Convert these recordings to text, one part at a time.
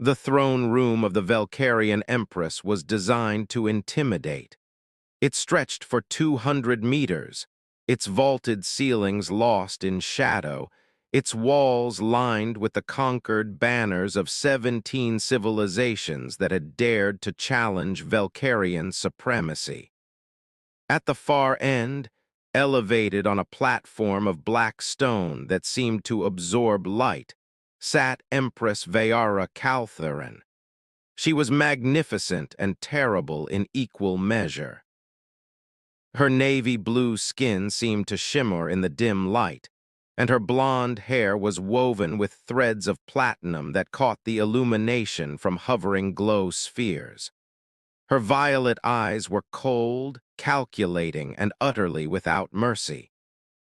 The throne room of the Velkarian Empress was designed to intimidate. It stretched for 200 meters, its vaulted ceilings lost in shadow, its walls lined with the conquered banners of 17 civilizations that had dared to challenge Velkarian supremacy. At the far end, elevated on a platform of black stone that seemed to absorb light, sat Empress Vayara Kaltharin. She was magnificent and terrible in equal measure. Her navy blue skin seemed to shimmer in the dim light, and her blonde hair was woven with threads of platinum that caught the illumination from hovering glow spheres. Her violet eyes were cold, calculating, and utterly without mercy.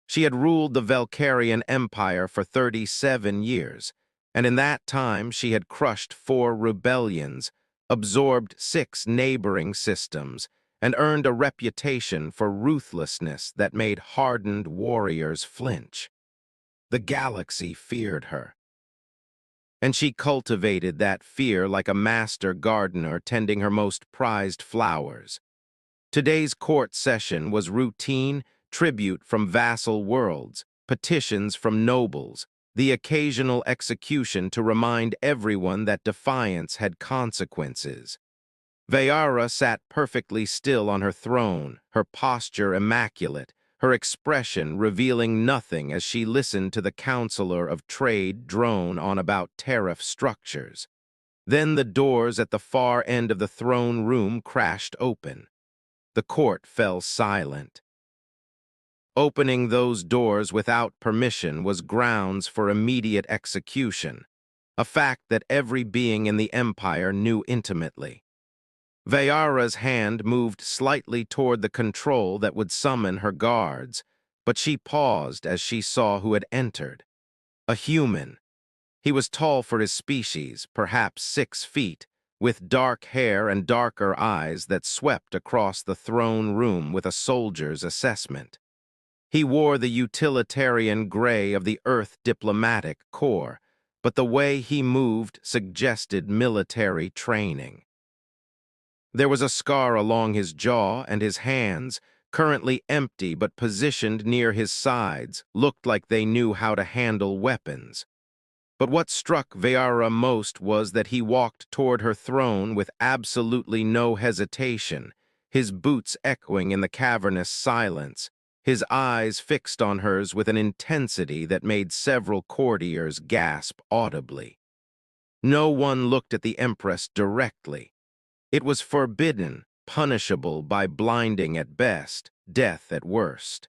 She had ruled the Velkarian Empire for 37 years, and in that time she had crushed 4 rebellions, absorbed 6 neighboring systems, and earned a reputation for ruthlessness that made hardened warriors flinch. The galaxy feared her, and she cultivated that fear like a master gardener tending her most prized flowers. Today's court session was routine, tribute from vassal worlds, petitions from nobles, the occasional execution to remind everyone that defiance had consequences. Vayara sat perfectly still on her throne, her posture immaculate, her expression revealing nothing as she listened to the Counselor of Trade drone on about tariff structures. Then the doors at the far end of the throne room crashed open. The court fell silent. Opening those doors without permission was grounds for immediate execution, a fact that every being in the Empire knew intimately. Vayara's hand moved slightly toward the control that would summon her guards, but she paused as she saw who had entered. A human. He was tall for his species, perhaps 6 feet, with dark hair and darker eyes that swept across the throne room with a soldier's assessment. He wore the utilitarian gray of the Earth diplomatic corps, but the way he moved suggested military training. There was a scar along his jaw, and his hands, currently empty but positioned near his sides, looked like they knew how to handle weapons. But what struck Vayara most was that he walked toward her throne with absolutely no hesitation, his boots echoing in the cavernous silence, his eyes fixed on hers with an intensity that made several courtiers gasp audibly. No one looked at the Empress directly. It was forbidden, punishable by blinding at best, death at worst.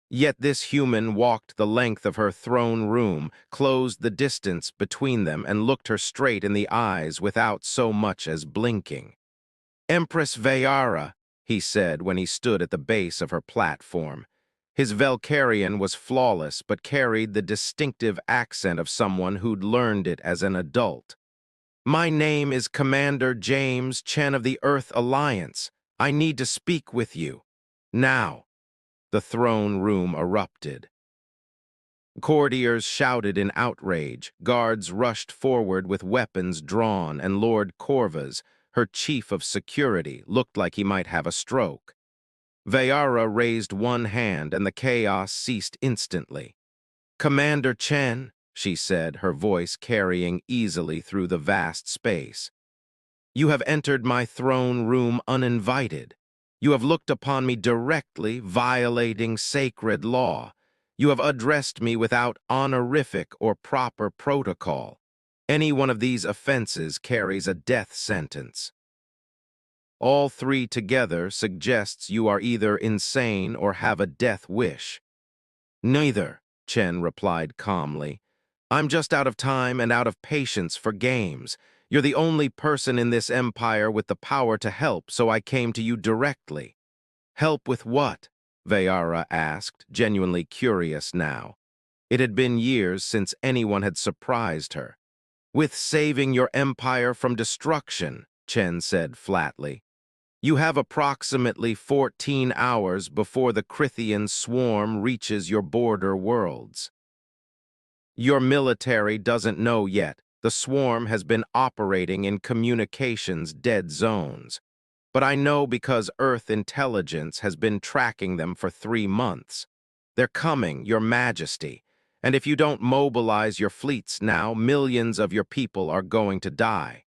Yet this human walked the length of her throne room, closed the distance between them, and looked her straight in the eyes without so much as blinking. "Empress Vayara," he said when he stood at the base of her platform. His Velkarian was flawless but carried the distinctive accent of someone who'd learned it as an adult. "My name is Commander James Chen of the Earth Alliance. I need to speak with you. Now." The throne room erupted. Courtiers shouted in outrage, guards rushed forward with weapons drawn, and Lord Corvus, her chief of security, looked like he might have a stroke. Vayara raised one hand, and the chaos ceased instantly. "Commander Chen," she said, her voice carrying easily through the vast space, "you have entered my throne room uninvited. You have looked upon me directly, violating sacred law. You have addressed me without honorific or proper protocol. Any one of these offenses carries a death sentence. All 3 together suggests you are either insane or have a death wish." "Neither," Chen replied calmly. "I'm just out of time and out of patience for games. You're the only person in this empire with the power to help, so I came to you directly." "Help with what?" Vayara asked, genuinely curious now. It had been years since anyone had surprised her. "With saving your empire from destruction," Chen said flatly. "You have approximately 14 hours before the Crithian swarm reaches your border worlds. Your military doesn't know yet. The swarm has been operating in communications dead zones. But I know because Earth intelligence has been tracking them for 3 months. They're coming, Your Majesty, and if you don't mobilize your fleets now, millions of your people are going to die.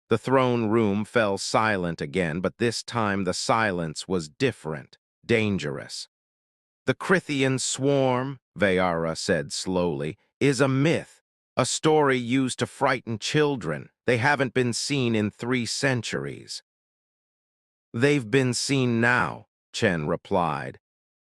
The throne room fell silent again, but this time the silence was different, dangerous. The Crithian swarm, Vayara said slowly, is a myth, a story used to frighten children. They haven't been seen in 3 centuries. They've been seen now, Chen replied.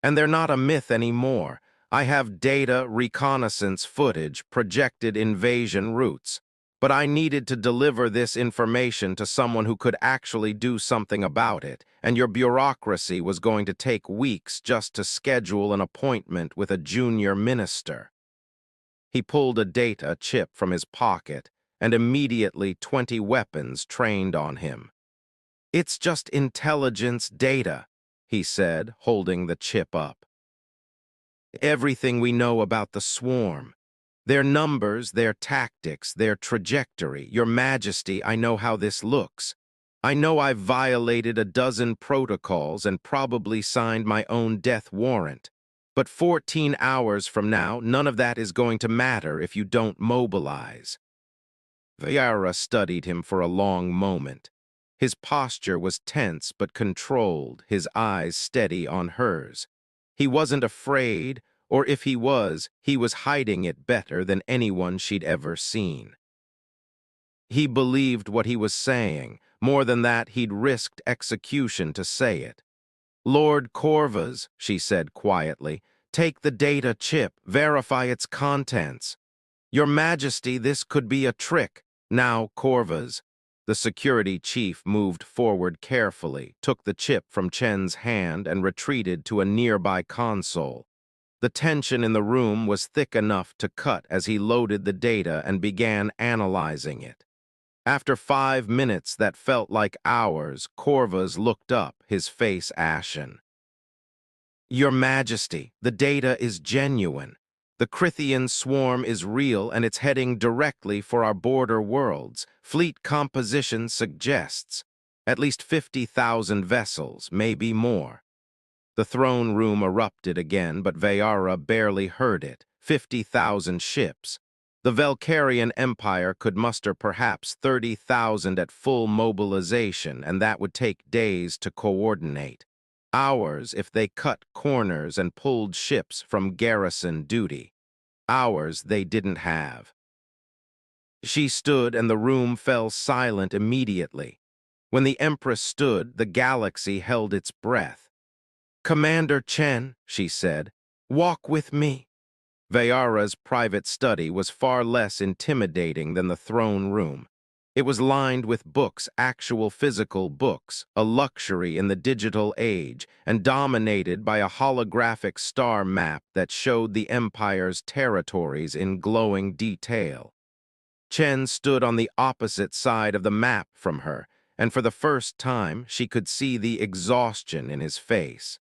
And they're not a myth anymore. I have data, reconnaissance footage, projected invasion routes. But I needed to deliver this information to someone who could actually do something about it, and your bureaucracy was going to take weeks just to schedule an appointment with a junior minister. He pulled a data chip from his pocket, and immediately 20 weapons trained on him. It's just intelligence data, he said, holding the chip up. Everything we know about the swarm. Their numbers, their tactics, their trajectory. Your Majesty, I know how this looks. I know I've violated a dozen protocols and probably signed my own death warrant. But 14 hours from now, none of that is going to matter if you don't mobilize. Vayara studied him for a long moment. His posture was tense but controlled, his eyes steady on hers. He wasn't afraid, or if he was hiding it better than anyone she'd ever seen. He believed what he was saying. More than that, he'd risked execution to say it. Lord Corvus, she said quietly, take the data chip, verify its contents. Your Majesty, this could be a trick. Now, Corvus. The security chief moved forward carefully, took the chip from Chen's hand and retreated to a nearby console. The tension in the room was thick enough to cut as he loaded the data and began analyzing it. After 5 minutes that felt like hours, Corvus looked up, his face ashen. Your Majesty, the data is genuine. The Crithian swarm is real and it's heading directly for our border worlds. Fleet composition suggests at least 50,000 vessels, maybe more. The throne room erupted again, but Vayara barely heard it. 50,000 ships. The Velcarian Empire could muster perhaps 30,000 at full mobilization, and that would take days to coordinate. Hours if they cut corners and pulled ships from garrison duty. Hours they didn't have. She stood and the room fell silent immediately. When the Empress stood, the galaxy held its breath. Commander Chen, she said, walk with me. Vayara's private study was far less intimidating than the throne room. It was lined with books, actual physical books, a luxury in the digital age, and dominated by a holographic star map that showed the Empire's territories in glowing detail. Chen stood on the opposite side of the map from her, and for the first time she could see the exhaustion in his face.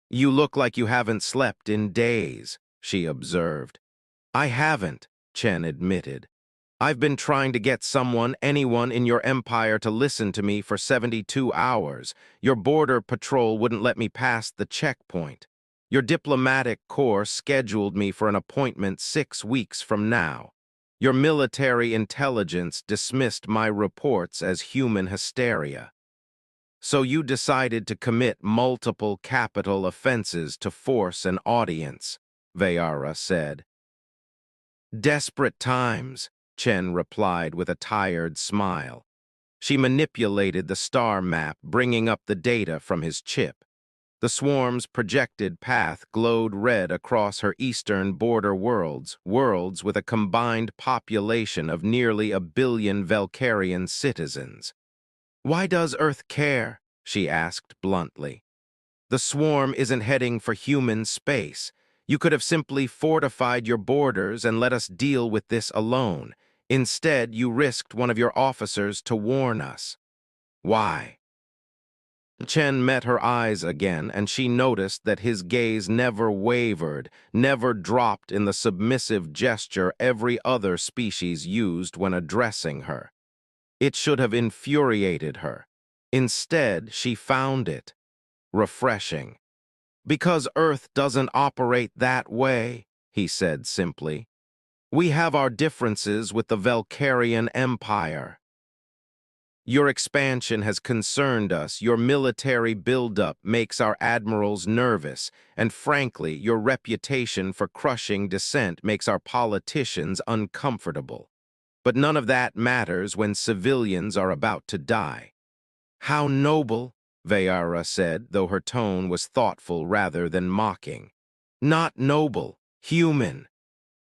You look like you haven't slept in days, she observed. I haven't, Chen admitted. I've been trying to get anyone in your empire to listen to me for 72 hours. Your border patrol wouldn't let me pass the checkpoint. Your diplomatic corps scheduled me for an appointment 6 weeks from now. Your military intelligence dismissed my reports as human hysteria. So you decided to commit multiple capital offenses to force an audience, Vayara said. Desperate times, Chen replied with a tired smile. She manipulated the star map, bringing up the data from his chip. The swarm's projected path glowed red across her eastern border worlds with a combined population of nearly 1 billion Velcarian citizens. Why does Earth care? She asked bluntly. The swarm isn't heading for human space. You could have simply fortified your borders and let us deal with this alone. Instead, you risked one of your officers to warn us. Why? Chen met her eyes again, and she noticed that his gaze never wavered, never dropped in the submissive gesture every other species used when addressing her. It should have infuriated her. Instead, she found it refreshing. "Because Earth doesn't operate that way," he said simply. "We have our differences with the Valkyrian Empire. Your expansion has concerned us, your military buildup makes our admirals nervous, and frankly, your reputation for crushing dissent makes our politicians uncomfortable. But none of that matters when civilians are about to die." "How noble," Vayara said, though her tone was thoughtful rather than mocking. "Not noble, human."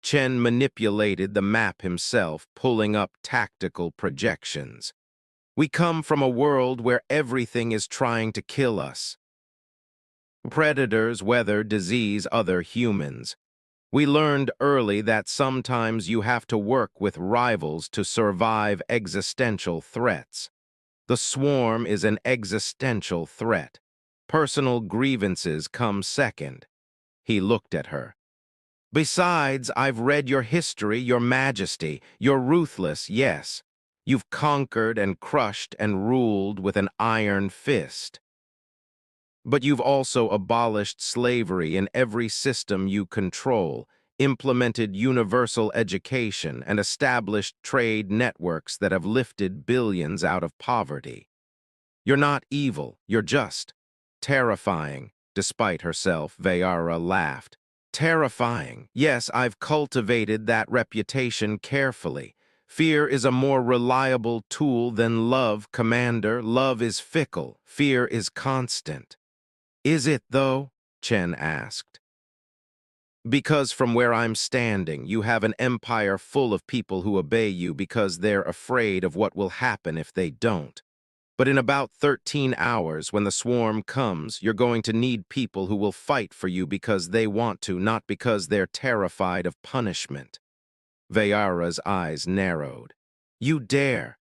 Chen manipulated the map himself, pulling up tactical projections. "We come from a world where everything is trying to kill us. Predators, weather, disease, other humans. We learned early that sometimes you have to work with rivals to survive existential threats. The swarm is an existential threat. Personal grievances come second." He looked at her. "Besides, I've read your history, your majesty. You're ruthless, yes. You've conquered and crushed and ruled with an iron fist. But you've also abolished slavery in every system you control, implemented universal education, and established trade networks that have lifted billions out of poverty. You're not evil, you're just terrifying." Despite herself, Vayara laughed. "Terrifying. Yes, I've cultivated that reputation carefully. Fear is a more reliable tool than love, Commander. Love is fickle. Fear is constant." "Is it, though?" Chen asked. "Because from where I'm standing, you have an empire full of people who obey you because they're afraid of what will happen if they don't. But in about 13 hours, when the swarm comes, you're going to need people who will fight for you because they want to, not because they're terrified of punishment." Vayara's eyes narrowed. "You dare."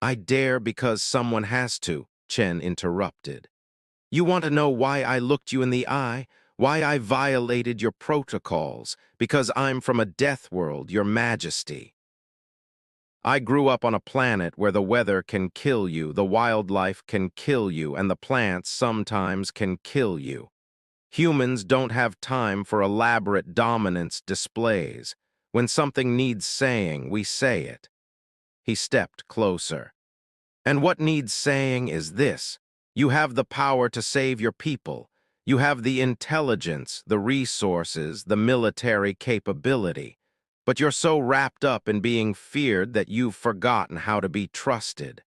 "I dare because someone has to," Chen interrupted. "You want to know why I looked you in the eye? Why I violated your protocols? Because I'm from a death world, your majesty. I grew up on a planet where the weather can kill you, the wildlife can kill you, and the plants sometimes can kill you. Humans don't have time for elaborate dominance displays. When something needs saying, we say it." He stepped closer. "And what needs saying is this: you have the power to save your people. You have the intelligence, the resources, the military capability. But you're so wrapped up in being feared that you've forgotten how to be trusted.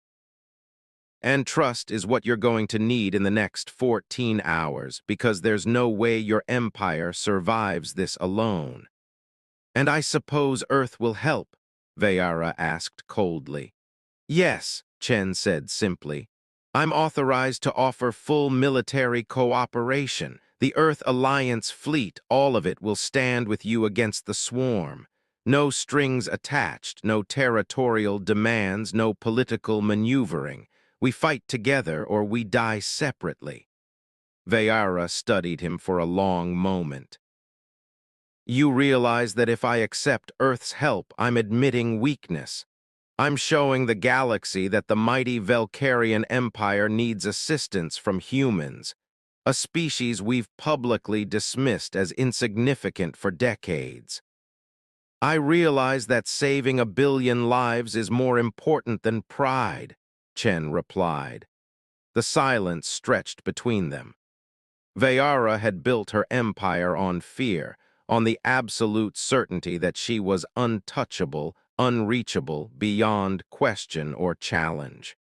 And trust is what you're going to need in the next 14 hours, because there's no way your empire survives this alone." "And I suppose Earth will help?" Vayara asked coldly. "Yes," Chen said simply. "I'm authorized to offer full military cooperation. The Earth Alliance fleet, all of it, will stand with you against the swarm. No strings attached, no territorial demands, no political maneuvering. We fight together or we die separately." Vayara studied him for a long moment. "You realize that if I accept Earth's help, I'm admitting weakness. I'm showing the galaxy that the mighty Valkyrian Empire needs assistance from humans, a species we've publicly dismissed as insignificant for decades. I realize that saving a billion lives is more important than pride," Chen replied. The silence stretched between them. Vayara had built her empire on fear, on the absolute certainty that she was untouchable, unreachable, beyond question or challenge.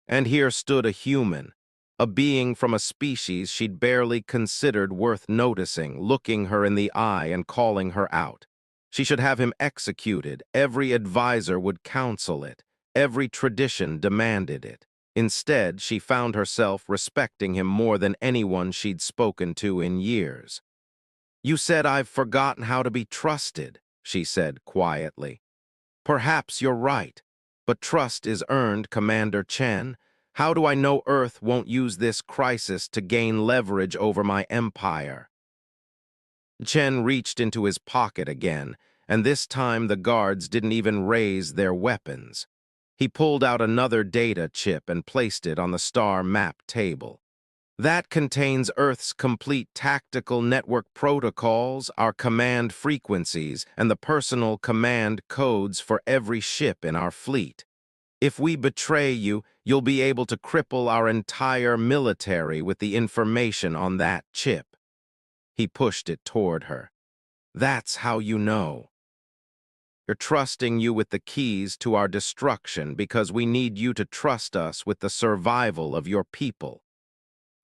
And here stood a human, a being from a species she'd barely considered worth noticing, looking her in the eye and calling her out. She should have him executed. Every advisor would counsel it. Every tradition demanded it. Instead, she found herself respecting him more than anyone she'd spoken to in years. "You said I've forgotten how to be trusted," she said quietly. "Perhaps you're right, but trust is earned, Commander Chen. How do I know Earth won't use this crisis to gain leverage over my empire? Chen reached into his pocket again, and this time the guards didn't even raise their weapons. He pulled out another data chip and placed it on the star map table. That contains Earth's complete tactical network protocols, our command frequencies, and the personal command codes for every ship in our fleet. If we betray you, you'll be able to cripple our entire military with the information on that chip. He pushed it toward her. That's how you know. You're trusting you with the keys to our destruction because we need you to trust us with the survival of your people.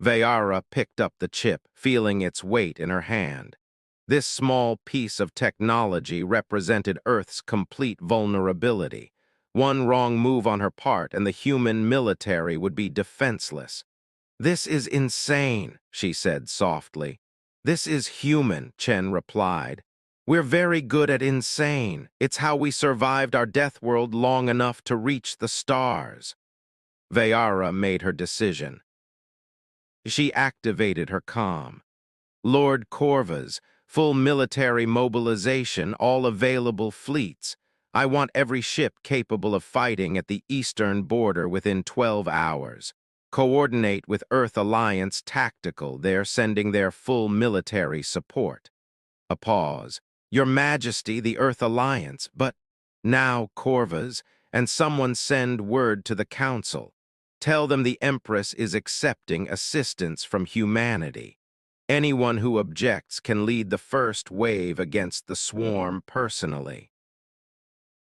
Vayara picked up the chip, feeling its weight in her hand. This small piece of technology represented Earth's complete vulnerability. One wrong move on her part and the human military would be defenseless. "This is insane," she said softly. "This is human," Chen replied. "We're very good at insane. It's how we survived our death world long enough to reach the stars." Vayara made her decision. She activated her comm. "Lord Corvus, full military mobilization, all available fleets. I want every ship capable of fighting at the eastern border within 12 hours. Coordinate with Earth Alliance Tactical. They're sending their full military support." A pause. "Your Majesty, the Earth Alliance, but now Corvus, and someone send word to the Council. Tell them the Empress is accepting assistance from humanity. Anyone who objects can lead the first wave against the swarm personally."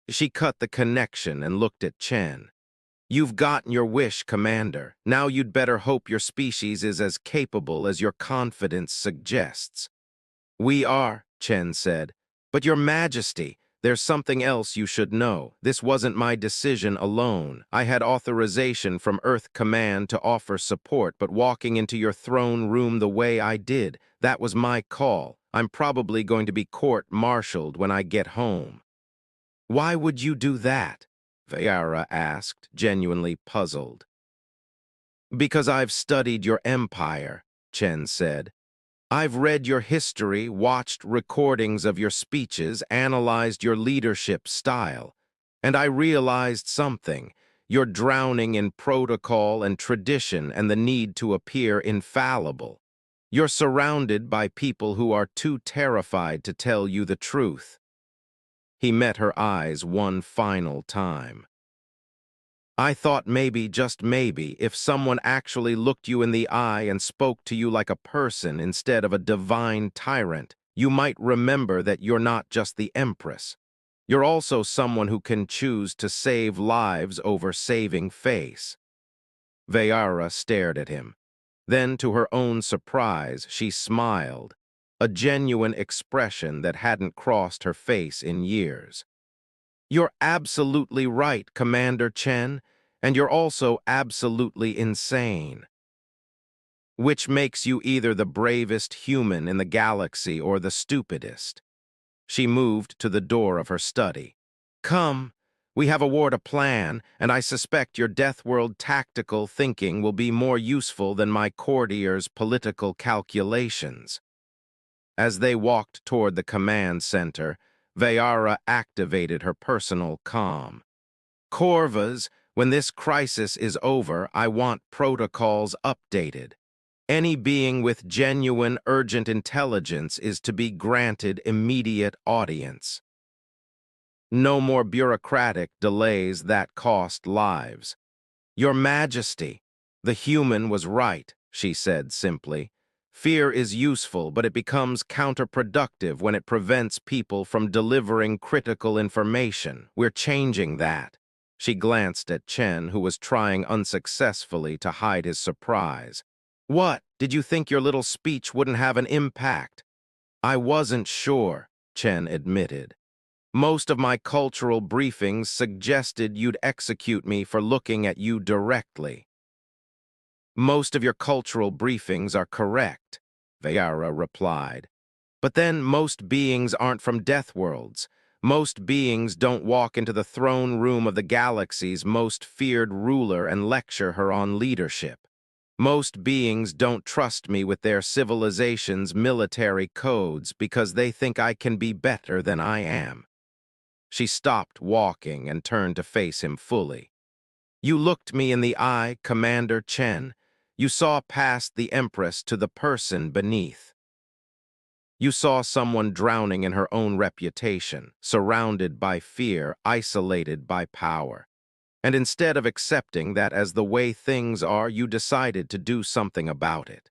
She cut the connection and looked at Chen. "You've gotten your wish, Commander. Now you'd better hope your species is as capable as your confidence suggests." "We are," Chen said. "But Your Majesty, there's something else you should know. This wasn't my decision alone. I had authorization from Earth Command to offer support, but walking into your throne room the way I did, that was my call. I'm probably going to be court-martialed when I get home." "Why would you do that?" Vayara asked, genuinely puzzled. "Because I've studied your empire," Chen said. "I've read your history, watched recordings of your speeches, analyzed your leadership style, and I realized something. You're drowning in protocol and tradition and the need to appear infallible. You're surrounded by people who are too terrified to tell you the truth." He met her eyes one final time. "I thought maybe, just maybe, if someone actually looked you in the eye and spoke to you like a person instead of a divine tyrant, you might remember that you're not just the Empress. You're also someone who can choose to save lives over saving face." Vayara stared at him. Then, to her own surprise, she smiled, a genuine expression that hadn't crossed her face in years. "You're absolutely right, Commander Chen, and you're also absolutely insane. Which makes you either the bravest human in the galaxy or the stupidest." She moved to the door of her study. "Come, we have a war to plan, and I suspect your Deathworld tactical thinking will be more useful than my courtier's political calculations." As they walked toward the command center, Vayara activated her personal comm. "Corvus, when this crisis is over, I want protocols updated. Any being with genuine urgent intelligence is to be granted immediate audience. No more bureaucratic delays that cost lives." "Your Majesty, the human was right," she said simply. "Fear is useful, but it becomes counterproductive when it prevents people from delivering critical information. We're changing that." She glanced at Chen, who was trying unsuccessfully to hide his surprise. "What? Did you think your little speech wouldn't have an impact?" "I wasn't sure," Chen admitted. "Most of my cultural briefings suggested you'd execute me for looking at you directly." "Most of your cultural briefings are correct," Vayara replied. "But then most beings aren't from death worlds. Most beings don't walk into the throne room of the galaxy's most feared ruler and lecture her on leadership. Most beings don't trust me with their civilization's military codes because they think I can be better than I am. She stopped walking and turned to face him fully. You looked me in the eye, Commander Chen. You saw past the Empress to the person beneath. You saw someone drowning in her own reputation, surrounded by fear, isolated by power. And instead of accepting that as the way things are, you decided to do something about it.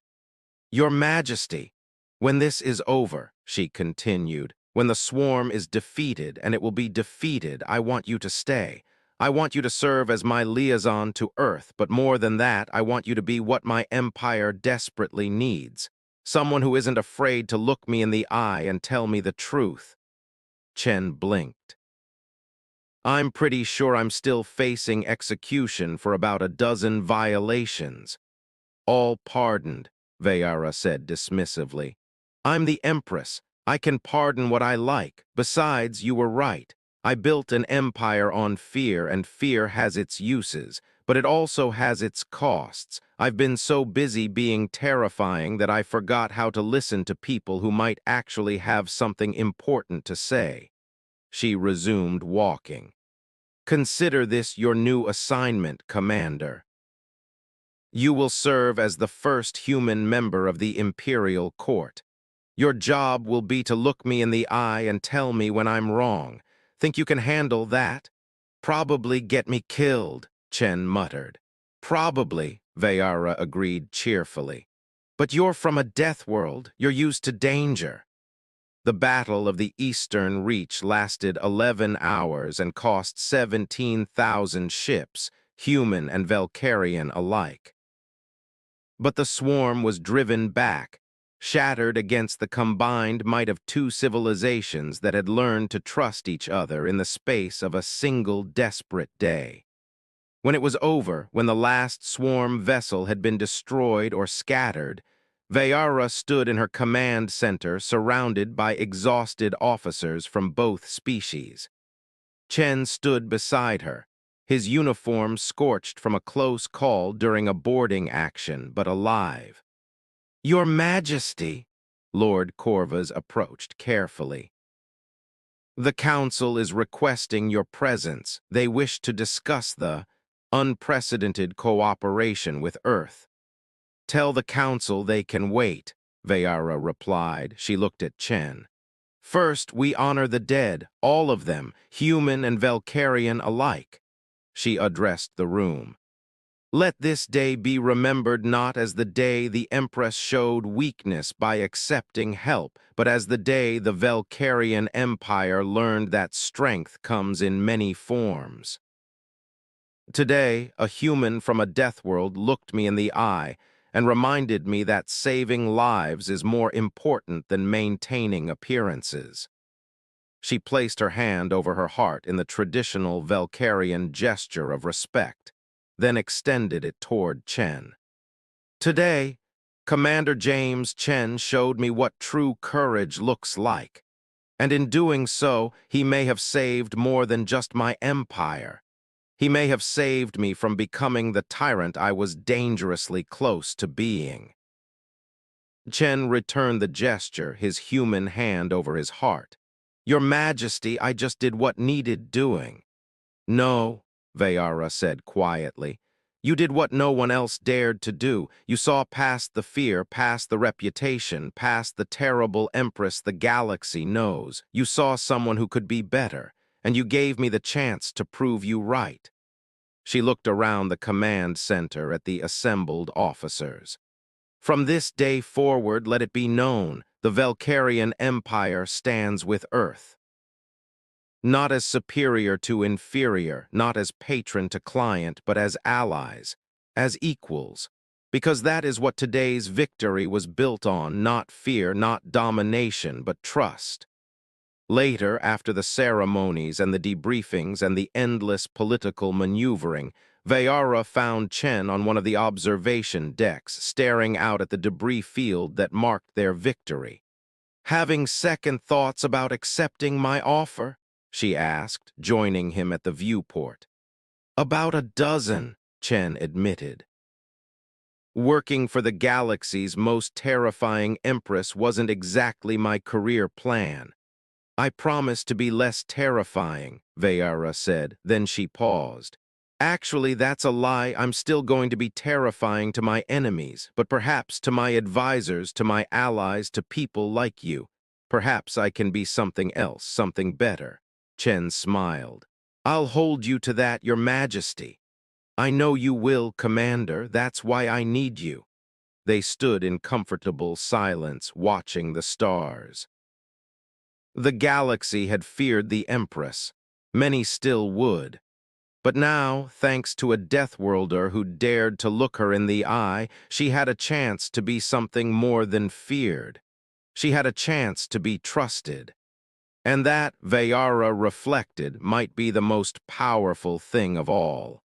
Your Majesty, when this is over, she continued, when the swarm is defeated, and it will be defeated, I want you to stay. I want you to serve as my liaison to Earth, but more than that, I want you to be what my empire desperately needs. Someone who isn't afraid to look me in the eye and tell me the truth. Chen blinked. I'm pretty sure I'm still facing execution for about a dozen violations. All pardoned, Vayara said dismissively. I'm the Empress. I can pardon what I like. Besides, you were right. I built an empire on fear, and fear has its uses, but it also has its costs. I've been so busy being terrifying that I forgot how to listen to people who might actually have something important to say. She resumed walking. Consider this your new assignment, Commander. You will serve as the first human member of the Imperial Court. Your job will be to look me in the eye and tell me when I'm wrong. Think you can handle that? Probably get me killed, Chen muttered. Probably, Vayara agreed cheerfully. But you're from a death world. You're used to danger. The Battle of the Eastern Reach lasted 11 hours and cost 17,000 ships, human and Velcarian alike. But the swarm was driven back, shattered against the combined might of two civilizations that had learned to trust each other in the space of a single desperate day. When it was over, when the last swarm vessel had been destroyed or scattered, Vayara stood in her command center surrounded by exhausted officers from both species. Chen stood beside her, his uniform scorched from a close call during a boarding action, but alive. Your Majesty, Lord Corvus approached carefully. The Council is requesting your presence. They wish to discuss the unprecedented cooperation with Earth. Tell the Council they can wait, Vayara replied. She looked at Chen. First, we honor the dead, all of them, human and Velcarian alike. She addressed the room. Let this day be remembered not as the day the Empress showed weakness by accepting help, but as the day the Velcarian Empire learned that strength comes in many forms. Today, a human from a death world looked me in the eye and reminded me that saving lives is more important than maintaining appearances. She placed her hand over her heart in the traditional Velcarian gesture of respect, then extended it toward Chen. Today, Commander James Chen showed me what true courage looks like, and in doing so, he may have saved more than just my empire. He may have saved me from becoming the tyrant I was dangerously close to being. Chen returned the gesture, his human hand over his heart. Your Majesty, I just did what needed doing. No, Vayara said quietly. You did what no one else dared to do. You saw past the fear, past the reputation, past the terrible Empress the galaxy knows. You saw someone who could be better, and you gave me the chance to prove you right. She looked around the command center at the assembled officers. From this day forward, let it be known, the Velcarian Empire stands with Earth. Not as superior to inferior, not as patron to client, but as allies, as equals, because that is what today's victory was built on, not fear, not domination, but trust. Later, after the ceremonies and the debriefings and the endless political maneuvering, Vayara found Chen on one of the observation decks, staring out at the debris field that marked their victory. Having second thoughts about accepting my offer? she asked, joining him at the viewport. About a dozen, Chen admitted. Working for the galaxy's most terrifying Empress wasn't exactly my career plan. I promised to be less terrifying, Vayara said, then she paused. Actually, that's a lie. I'm still going to be terrifying to my enemies, but perhaps to my advisors, to my allies, to people like you. Perhaps I can be something else, something better. Chen smiled. I'll hold you to that, Your Majesty. I know you will, Commander. That's why I need you. They stood in comfortable silence, watching the stars. The galaxy had feared the Empress. Many still would. But now, thanks to a Deathworlder who dared to look her in the eye, she had a chance to be something more than feared. She had a chance to be trusted. And that, Vayara reflected, might be the most powerful thing of all.